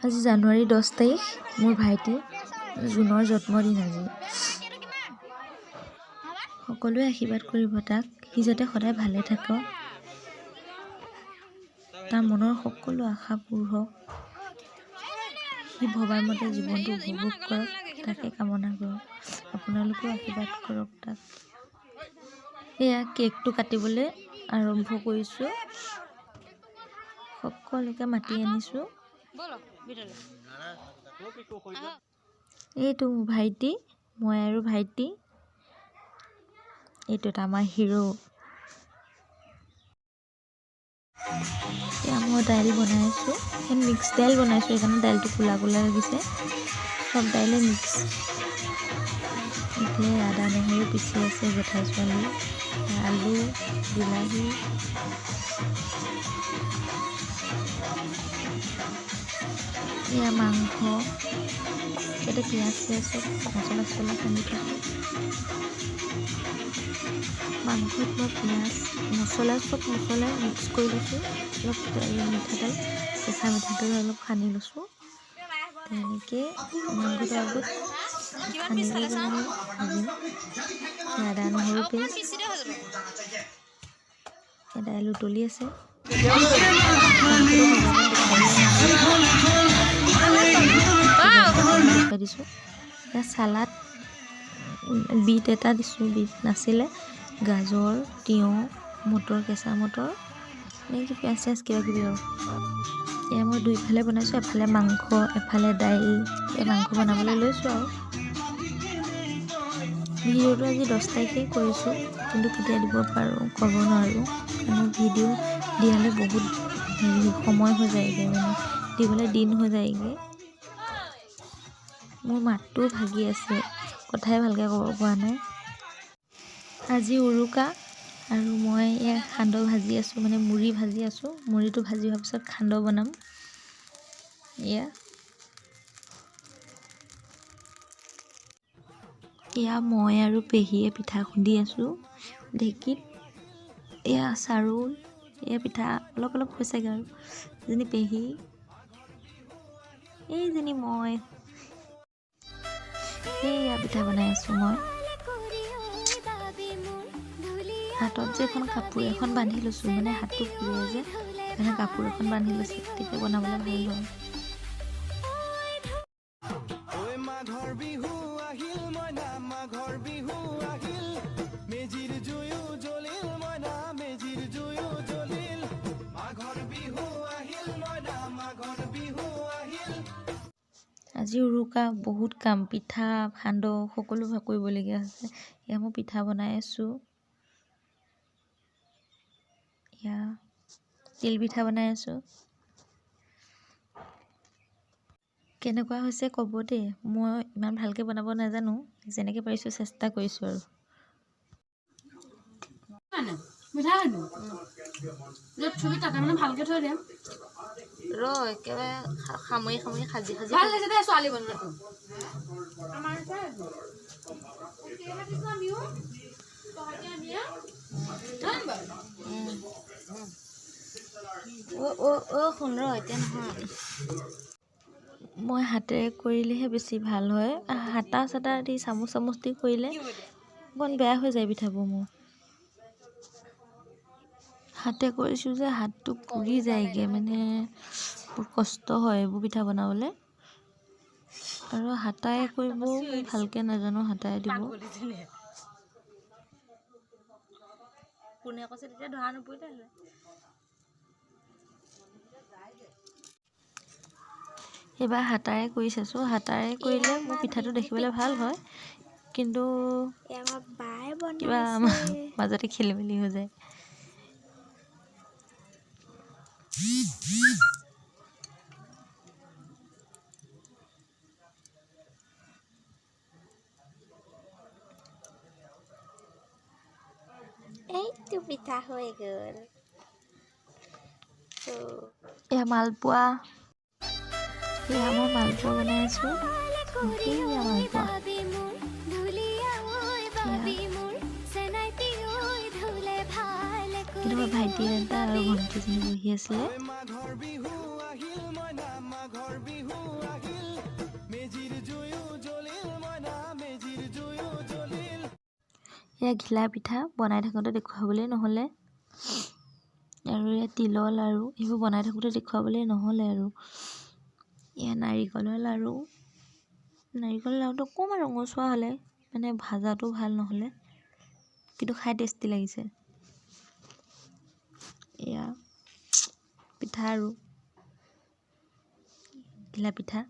আজি জানুৱাৰী 10 তাৰিখ, মোৰ ভাইটি জুনৰ জন্মদিন আজি। সকলোৱে আশীৰ্বাদ কৰিব তাক, সি যাতে সদায় ভালে থাকক, তাৰ মনৰ সকলো আশা পূৰ হওক, সি ভবাৰ মতে জীৱনটো উপভোগ কৰক, তাকে কামনা কৰক। আপোনালোকেও আশীৰ্বাদ কৰক তাক। এয়া কেকটো কাটিবলৈ আৰম্ভ কৰিছোঁ। সকলোকে মাতি আনিছোঁ। এইটো মোৰ ভাইটি, মই আৰু ভাইটি। এইটো এটা আমাৰ হিৰো। এতিয়া মই দাইল বনাইছোঁ, মিক্স দাইল বনাইছোঁ, সেইকাৰণে দাইলটো কোলা কোলা লাগিছে। চব দাইলে মিক্স। এইফালে আদা নহৰু পিচি আছে জেঠাই ছোৱালী, আলু, বিলাহী, এয়া মাংস, ইয়াতে পিঁয়াজ চব মছলা চছলা সানি থৈছোঁ। মাংসত মই পিঁয়াজ মছলা চব মছলা মিক্স কৰি লৈছোঁ। অলপ মিঠাতেল, কেঁচা মিঠাতেল অলপ সানি লৈছোঁ। তেনেকৈ মাংসটো আগত সানি লৈ ভাজিম। আদা নহৰু পেষ্ট, দাইল উতলি আছে। দেখুৱাই দিছোঁ। এতিয়া চালাড বিট এটা দিছোঁ, বিট নাছিলে, গাজৰ, তিয়ঁহ, মটৰ, কেঁচা মটৰ, এনেকৈ পিঁয়াজ চিয়াজ কিবা কিবি আৰু। এয়া মই দুইফালে বনাইছোঁ, এফালে মাংস এফালে দাইল। এই মাংস বনাবলৈ লৈছোঁ আৰু। ভিডিঅ'টো আজি 10 তাৰিখে কৰিছোঁ, কিন্তু কেতিয়া দিব পাৰোঁ ক'ব নোৱাৰোঁ, কাৰণ ভিডিঅ' দিয়ালৈ বহুত সময় হৈ যায়গৈ, মানে দিবলৈ দিন হৈ যায়গৈ। মোৰ মাতটোও ভাগি আছে, কথাই ভালকৈ ক'ব পৰা নাই। আজি উৰুকা আৰু মই এয়া সান্দহ ভাজি আছোঁ, মানে মুড়ি ভাজি আছোঁ। মুড়িটো ভাজি হোৱাৰ পিছত সান্দহ বনাম। এয়া মই আৰু পেহীয়ে পিঠা খুন্দি আছোঁ ঢেঁকীত। এয়া চাউল, এয়া পিঠা অলপ অলপ হৈছেগৈ আৰু। এজনী পেহী, এইজনী মই। এয়া পিঠা বনাই আছোঁ মই। হাতত যে এখন কাপোৰ এখন বান্ধি লৈছোঁ, মানে হাতটো পুৰে যে, মানে কাপোৰ এখন বান্ধি লৈছোঁ, তেতিয়া বনাবলৈ ভাল হয়। আজি উৰুকা, বহুত কাম, পিঠা সান্দহ সকলো কৰিবলগীয়া হৈছে। এয়া মই পিঠা বনাই আছোঁ। এয়া তিল পিঠা বনাই আছোঁ। কেনেকুৱা হৈছে ক'ব দেই, মই ইমান ভালকৈ বনাব নাজানো, যেনেকৈ পাৰিছোঁ চেষ্টা কৰিছোঁ আৰু। একেবাৰে সামৰি সামৰি সাজি সাজি ছোৱালী বনোৱাটো সুন্দৰ এতিয়া নহয়। মই হাতেৰে কৰিলেহে বেছি ভাল হয়, হাতা চাটা দি চামুচ চামুচ দি কৰিলে অকণ বেয়া হৈ যায় পিঠাবোৰ মোৰ। হাতে কৰিছোঁ যে হাতটো পুৰি যায়গৈ, মানে বহুত কষ্ট হয় এইবোৰ পিঠা বনাবলৈ। আৰু হাতাই কৰিবও ভালকৈ নাজানো, হাতাই দিব। কোনে কৈছে তেতিয়া ধৰা নপৰিলে। এইবাৰ হাতাৰে কৰি চাইছোঁ, হাতাৰে কৰিলে মোৰ পিঠাটো দেখিবলৈ ভাল হয়, কিন্তু কিবা মাজতে খেলি মেলি হৈ যায়। এইটো পিঠা হৈ গ'ল। এয়া মালপোৱা, এয়া মই মালপোৱা বনাই আছোঁ। এয়া মালপোৱা, কিন্তু মই ভাইটি এটা আৰু ভণ্টিজনী বহি আছিলে। এয়া ঘিলা পিঠা বনাই থাকোঁতে দেখুৱাবলৈ নহ'লে, আৰু এয়া তিলৰ লাড়ু এইবোৰ বনাই থাকোঁতে দেখুৱাবলৈ নহ'লে আৰু। এয়া নাৰিকলৰ লাড়ু, নাৰিকলৰ লাড়ুটো অকণমান ৰঙচুৱা হ'লে, মানে ভাজাটো ভাল নহ'লে, কিন্তু খাই টেষ্টি লাগিছে। এয়া পিঠা আৰু ঘিলা পিঠা।